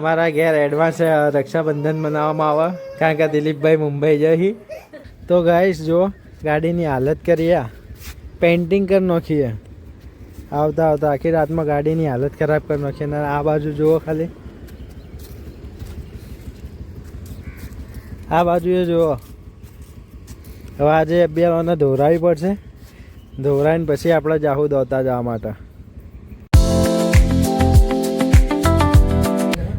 અમારા ઘેર એડવાન્સ રક્ષાબંધન મનાવવામાં આવે કારણ કે દિલીપભાઈ મુંબઈ જઈ. તો ગાઈસ જો ગાડીની હાલત કરીએ, પેઇન્ટિંગ કરી નાખીએ. આવતા આવતા આખી રાતમાં ગાડીની હાલત ખરાબ કરી નાખીએ. અને આ બાજુ જુઓ ખાલી, આ બાજુ એ જુઓ. હવે આજે બે વાને ધોરાવી પડશે. ધોરાઈને પછી આપણે જાહુ દોતા જવા માટે.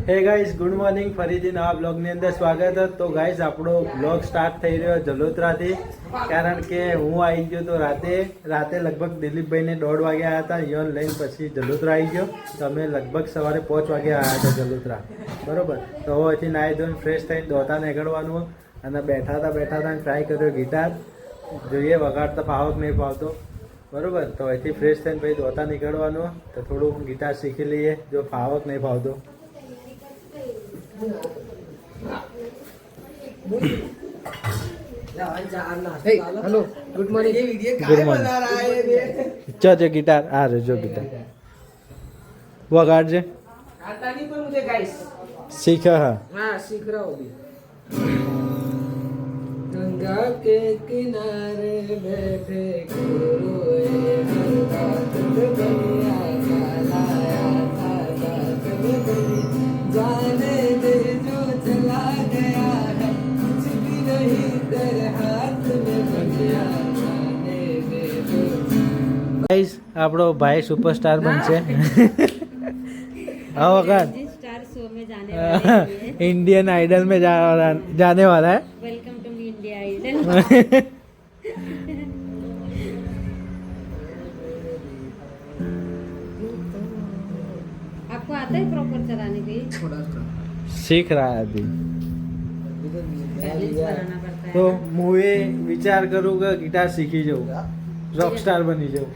હે ગાઈસ, ગુડ મોર્નિંગ. ફરીથી નવા બ્લોગની અંદર સ્વાગત છે. તો ગાઈસ આપણો બ્લોગ સ્ટાર્ટ થઈ રહ્યો જલોત્રાથી, કારણ કે હું આવી ગયો તો રાતે લગભગ દિલીપભાઈને 1:30 વાગે આવ્યા હતા. યોન લઈને પછી જલોત્રા આવી ગયો. તો અમે લગભગ સવારે 5 વાગે આવ્યા હતા જલોત્રા, બરોબર. તો હવે અહીંથી નાહી ધોઈને ફ્રેશ થઈને દોતા નીકળવાનું. અને બેઠા હતા ટ્રાય કર્યો ગિટાર, જોઈએ વગાડતા ફાવક નહીં ફાવતો, બરોબર. તો અહીંથી ફ્રેશ થઈને પછી દોતા નીકળવાનું. તો થોડું ગિટાર શીખી લઈએ જો ફાવક નહીં ફાવતો. Hello good morning. Good morning. चल गिटार आ रहे जो गिटार वगाड़ जे आता नहीं पर मुझे गाइस सीखा है. हाँ सीख रहा हूँ अभी. गंगा के किनारे बैठे कोरोए हर रात में बनिया लाया था रात में बनी जाने दे जो चला गया है कुछ भी नहीं तेरे हाथ में बनिया जाने दे जो. गाइस આપણો ભાઈ સુપરસ્ટાર બનશે. हाँ वगाड़. स्टार शो में जाने वाले हैं. इंडियन आइडल में जाने वाला है. Welcome to India Idol. आपको आता है प्रॉपर चलाने के लिए? थोड़ा सा सीख रहा है अभी. बैलेंस बनाना पड़ता है. तो मुझे विचार करूँ कि गिटार सीखी जाऊँ, रॉक स्टार बनी जाऊँ.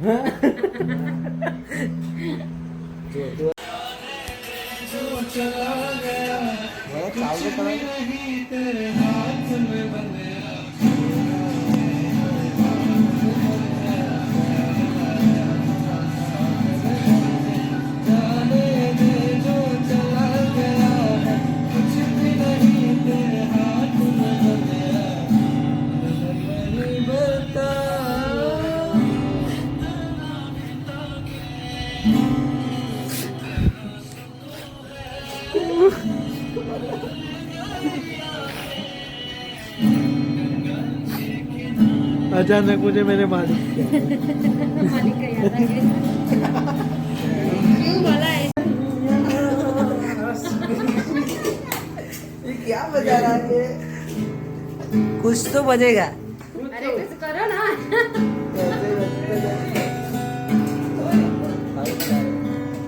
अचानक मुझे मेरे मालिक मालिक का याद आ गया. क्यों बोला है? ये क्या बजा रहा है? कुछ तो बजेगा. अरे कुछ करो ना.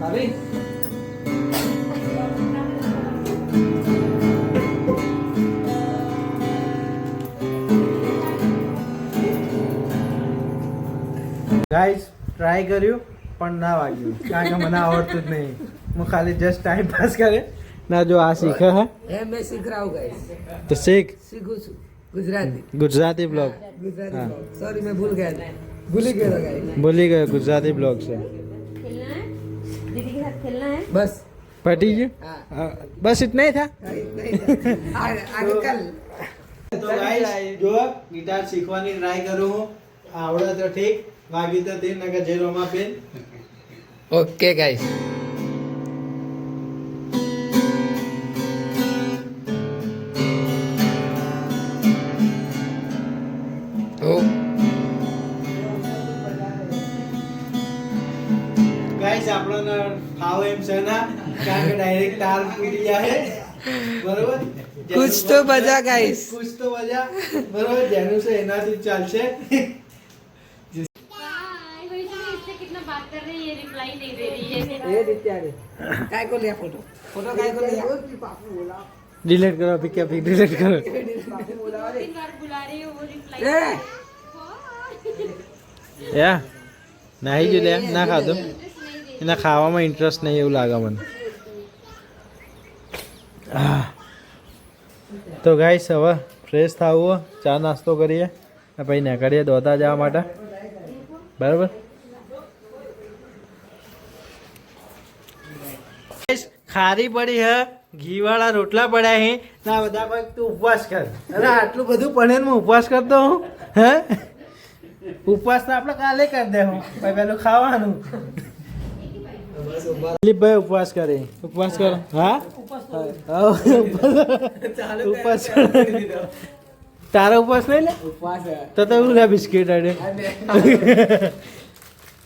अभी ગાઈસ ટ્રાય કર્યું પણ ના વાગ્યું કારણ કે મને આવડતું જ નહીં. હું ખાલી જસ્ટ ટાઈમ પાસ કરે ના. જો આ શીખે હે ये मैं सीख रहा हूँ गाइस. તો શીખ. सीखू छू गुजराती. ગુજરાતી બ્લોગ गुजराती हाँ. सॉरी मैं भूल गया था. भूल ही गया था गाइस. ભૂલી ગયો ગુજરાતી બ્લોગ છે. खेलना है दीदी के साथ खेलना है. बस પટી ગયું. हाँ. હા, બસ इतना ही था. आगे कल તો ગાઈસ જો ગિટાર શીખવાની ટ્રાય કરું હું. આવડે તો ઠીક, વાગી તો તે નકર જેરોમાં પેન. Okay guys. ओ ગાઈસ આપણને ફાવ એમ છે ના કારણ કે ડાયરેક્ટ તાર ફૂટી જાય, બરોબર. कुछ तो बजा गाइस. कुछ तो बजा, बरोबर. જેનું છે એનાથી જ ચાલશે. इससे कितना बात कर रही है, ये रिप्लाई नहीं दे रही है. ये दित्या रे काय को लिया फोटो काय को लिया. डिलीट करो अभी, क्या अभी डिलीट करो. तीन बार बुला रही हो, वो रिप्लाई. ए યા નાહી જો લે ના ખાધું. એના ખાવામાં ઇન્ટરેસ્ટ નહીં એવું લાગે મને. તો ગાઈસ હવે ફ્રેશ થવું, ચા નાસ્તો કરીએ પછી નીકળીએ દોતા જવા માટે, બરાબર. ખારી પડી હે ઘી વાળા રોટલા પડ્યા હે ના બધા ભાઈ તું ઉપવાસ કર. અરે આટલું બધું પડે ને હું ઉપવાસ કરતો હું હે ઉપવાસ તો આપણે કાલે કરી દે હું ભાઈ પેલું ખાવાનું. દિલીપભાઈ ઉપવાસ કરે ઉપવાસ કરો હા ઉપવાસ તારા ઉપવાસ નહીં લે ઉપવાસ તો એવું લે બિસ્કીટ અડે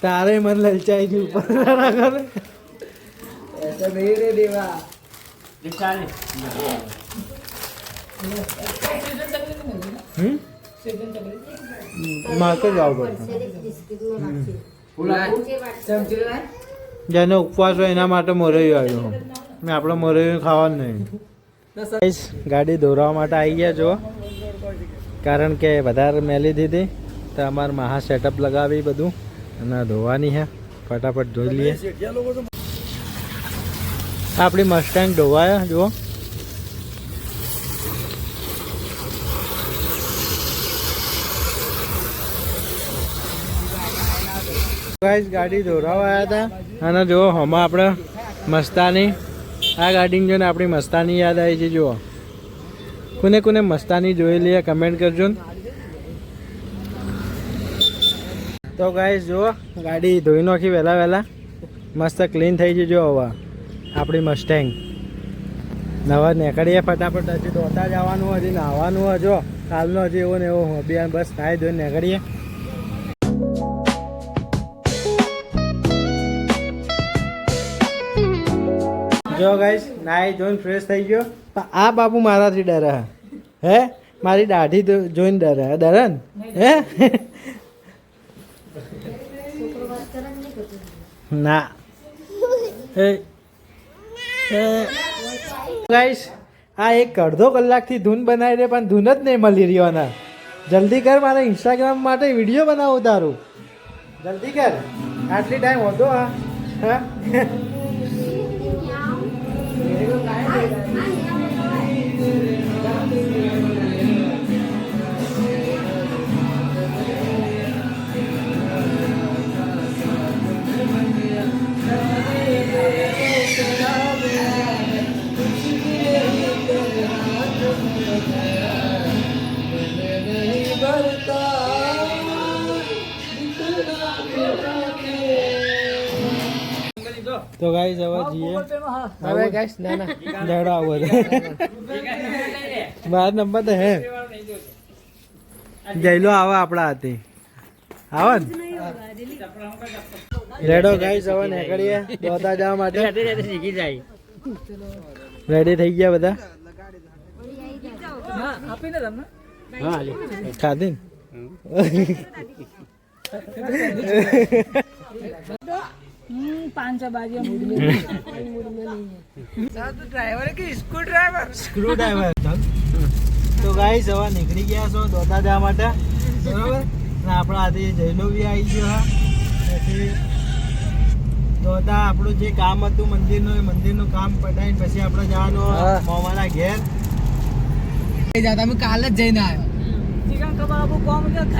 તારે મને લલચાઈ ગયું ઉપવાસ ના કરે ऐसा नहीं रे देवा મારે તો જાવ પડશે જેનો ઉપવાસ હોય એના માટે મોરૈયું આવ્યું મેં આપણે મોરૈયું ખાવાનું નહીં. ગાડી દોરાવા માટે આવી ગયા જો કારણ કે વધારે મેલી દીધી તો અમારે મહા સેટઅપ લગાવી બધું અને ધોવાની છે ફટાફટ ધોઈ લઈએ. આપણી મસ્ટેંગ ધોવાયા જુઓ ગાડી દોરાવા આવ્યા હતા અને જુઓ હમણાં આપણે મસ્તાની આ ગાડીને જોઈને આપણી મસ્તાની યાદ આવી છે. જુઓ કોને કોને મસ્તાની જોયેલી છે કમેન્ટ કરજો ને. તો ગાઈસ જુઓ ગાડી ધોઈ નાખી વહેલા વહેલા મસ્ત ક્લીન થઈ ગઈ. જો હવે આપણી મસ્ટેંગ નવા નીકળીએ ફટાફટ. હજી ધોતા જવાનું હજી નાહવાનું હોય. જો કાલનો હજી એવો ને એવો અભિયાન બસ નાહી ધોઈને નીકળીએ. જો ગાઈસ નાહી જોઈને ફ્રેશ થઈ ગયો. પણ આ બાપુ મારાથી ડરે હે મારી દાઢી જોઈને ડરે ડરે ને હે ના ગાઈસ આ એક અડધો કલાકથી ધૂન બનાવી દે પણ ધૂન જ નહીં મળી રહ્યો ના. જલ્દી કર મારે ઇન્સ્ટાગ્રામ માટે વિડીયો બનાવું તારું જલ્દી કર. આટલી ટાઈમ હોતો હા હા તો ગાઈસ હવે જઈએ હવે ગાઈસ ના ના જડો આવો બાર નંબર તો હે જઈલો આવા આપણા હાથે આવો ને રેડો ગાઈસ હવે નીકળીએ દોતા જવા માટે. રેડી થઈ ગયા બધા ખાધી સ્ક્રૂ ડ્રાઈવર. તો ગાઈસ હવે નીકળી ગયા છો દોતા જવા માટે બરોબર ને આપણા હાથે જયલો બી આવી ગયો હા. પછી દોતા આપણું જે કામ હતું મંદિરનું એ મંદિરનું કામ પટાઈને પછી આપણે જવાનું મોમાના ઘેર. કાલે જ જઈને આવ્યો.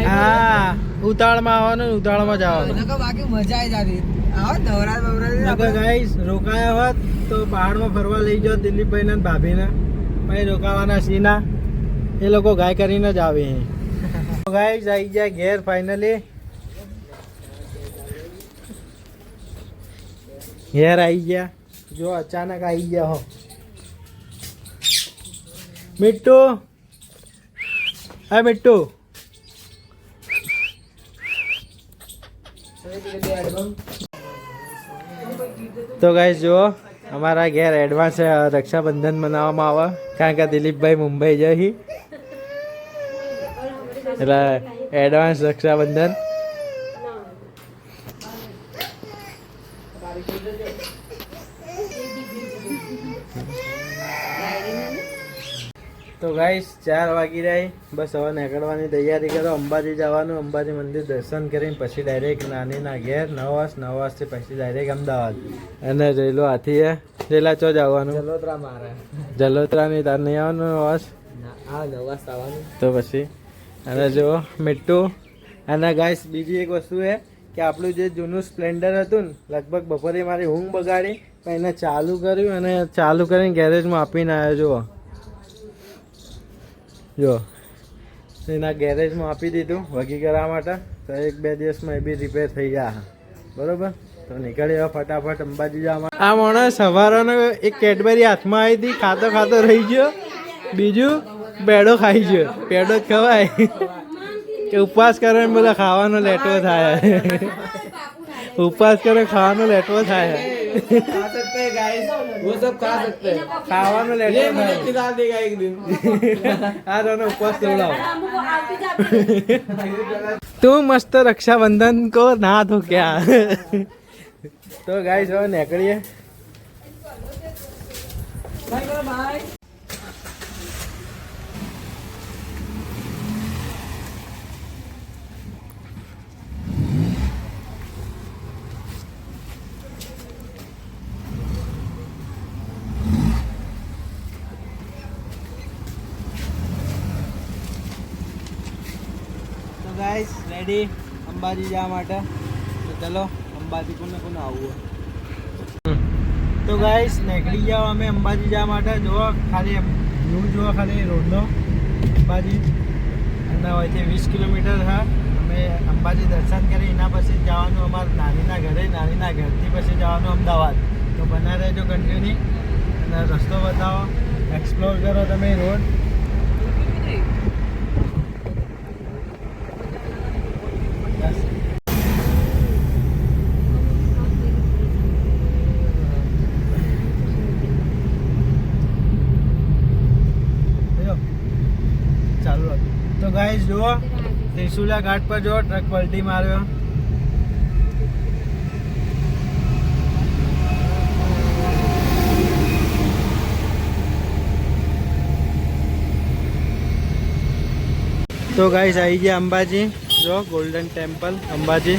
હા ઉતાળમાં આવવાનું ને ઉતાળમાં જવાનું. બાકી મજા આવી જતી. ગાઈસ રોકાયા હોત તો પહાડમાં ફરવા લઈ જાઓ દિલીપભાઈ ને ભાભીને પછી રોકાવાના સીના એ લોકો ગાય કરીને જ આવે. ગાઈસ આવી ગયા ઘેર ફાઇનલી. ઘેર આવી ગયા જો અચાનક આવી ગયા હો. મિટ્ટુ હા મિટ્ટુ તો ગાઈસ જુઓ અમારા ઘેર એડવાન્સ રક્ષાબંધન મનાવવામાં આવે કારણ કે દિલીપભાઈ મુંબઈ જઈ એટલે એડવાન્સ રક્ષાબંધન. તો ગાઈસ 4 વાગી રહી બસ હવે નીકળવાની તૈયારી કરો. અંબાજી જવાનું અંબાજી મંદિર દર્શન કરીને પછી ડાયરેક્ટ નાનીના ઘેર 9 વાગથી પછી ડાયરેક્ટ અમદાવાદ. અને જઈલો હાથી જઈલા ચો જવાનું જલોત્રા મારે જલોત્રા ની તાર નહીં આવવાનું વાસ તો પછી. અને જો મીઠું અને ગાઈસ બીજી એક વસ્તુ એ કે આપણું જે જૂનું સ્પ્લેન્ડર હતું ને લગભગ બપોરે મારી ઊંઘ બગાડી પણ એને ચાલુ કર્યું અને ચાલુ કરીને ગેરેજમાં આપીને આવ્યો જો એના ગેરેજમાં આપી દીધું વગી કરવા માટે. તો 1-2 દિવસમાં એ બી રિપેર થઈ ગયા બરોબર. તો નીકળી હવે ફટાફટ અંબાજી જવા. આ માણસ સવારનો એક કેડબરી હાથમાં આવી હતી, ખાતો ખાતો રહી ગયો. બીજું પેડો ખાઈ ગયો. પેડો જ ખવાય કે ઉપવાસ કરે બધા ખાવાનો લેટવો થાય. ઉપવાસ કરે ખાવાનો લેટવો થાય. खा सकते हैं गाइस, वो सब खा सकते हैं. ખાવાનો ये લેટવો मुझे થાય. खिला देगा एक दिन. આ તને ઉપવાસ તોડાવ. તું મસ્ત રક્ષાબંધન કો ના તો ક્યાં. તો ગાઈસ હવે નીકળીએ. बाय करो बाय. તો ગાઈસ રેડી અંબાજી જવા માટે. તો ચલો અંબાજી કોને કોને આવવું. તો ગાઈસ નીકળી જાઓ અમે અંબાજી જવા માટે. જુઓ ખાલી વ્યૂ જુઓ ખાલી રોડનો. અંબાજી અને અહીંથી 20 કિલોમીટર છે. અમે અંબાજી દર્શન કરી એના પછી જવાનું અમારા નાનીના ઘરે. નાનીના ઘરથી પછી જવાનું અમદાવાદ. તો બના રહેજો કન્ટિન્યુ અને રસ્તો બતાવો, એક્સપ્લોર કરો તમે રોડ. ચાલુ રાખ. તો ગાઈસ જુઓ ત્રિશુલા ઘાટ પર જો ટ્રક પલટી માર્યો. તો ગાઈસ આવી ગયા અંબાજી. જો ગોલ્ડન ટેમ્પલ અંબાજી.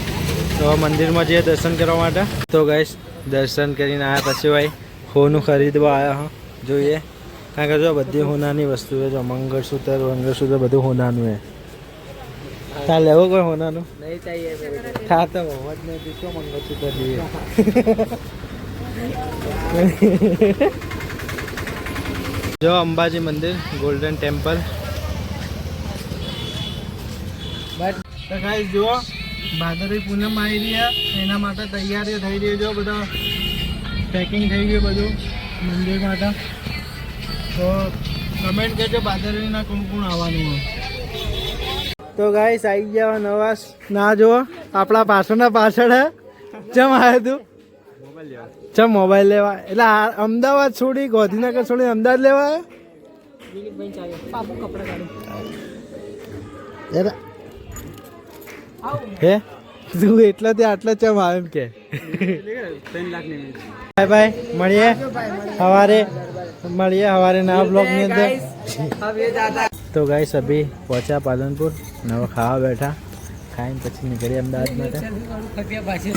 તો મંદિરમાં જઈએ દર્શન કરવા માટે. તો ગાઈસ દર્શન કરીને આવ્યા પછી ભાઈ હોનું ખરીદવા આવ્યા હા. જોઈએ કારણ કે જો બધી હોનાની વસ્તુ છે. જો મંગળસૂત્ર બધું હોનાનું છે. તાર લેવો કોઈ હોનાનું नहीं चाहिए मेरे को. થા તો હોવા જ નહીં. શું મંગળસૂત્ર લઈએ. જો અંબાજી મંદિર ગોલ્ડન ટેમ્પલ. તો ગાઈસ જુઓ ભાદરવી પૂનમ આવી રહ્યા એના માટે તૈયારીઓ થઈ રહી. જો બધા પેકિંગ થઈ ગયું બધું મંદિર માટે. તો કમેન્ટ કરજો ભાદરવીના કોણ કોણ આવવાનું હોય. તો ગાઈસ આવી ગયા નવા. ના જુઓ આપણા પાછળના પાછળ હે. ચમ આવ્યો તું? ચમ મોબાઈલ લેવા? એટલે અમદાવાદ છોડી ગાંધીનગર છોડી અમદાવાદ લેવા पापू कपड़ा काढू. આવ્યો? હે તું એટલા તે આટલા ચમ આવે એમ કે. 3 लाख नहीं. Bye bye. મળીએ હવારે નવા બ્લોગ ની અંદર. अब ये ज्यादा. તો ગાઈસ અભી પહોંચ્યા પાલનપુર. નવા ખાવા બેઠા. ખાઈને પછી નીકળીએ અમદાવાદ માટે. खटिया बाजी.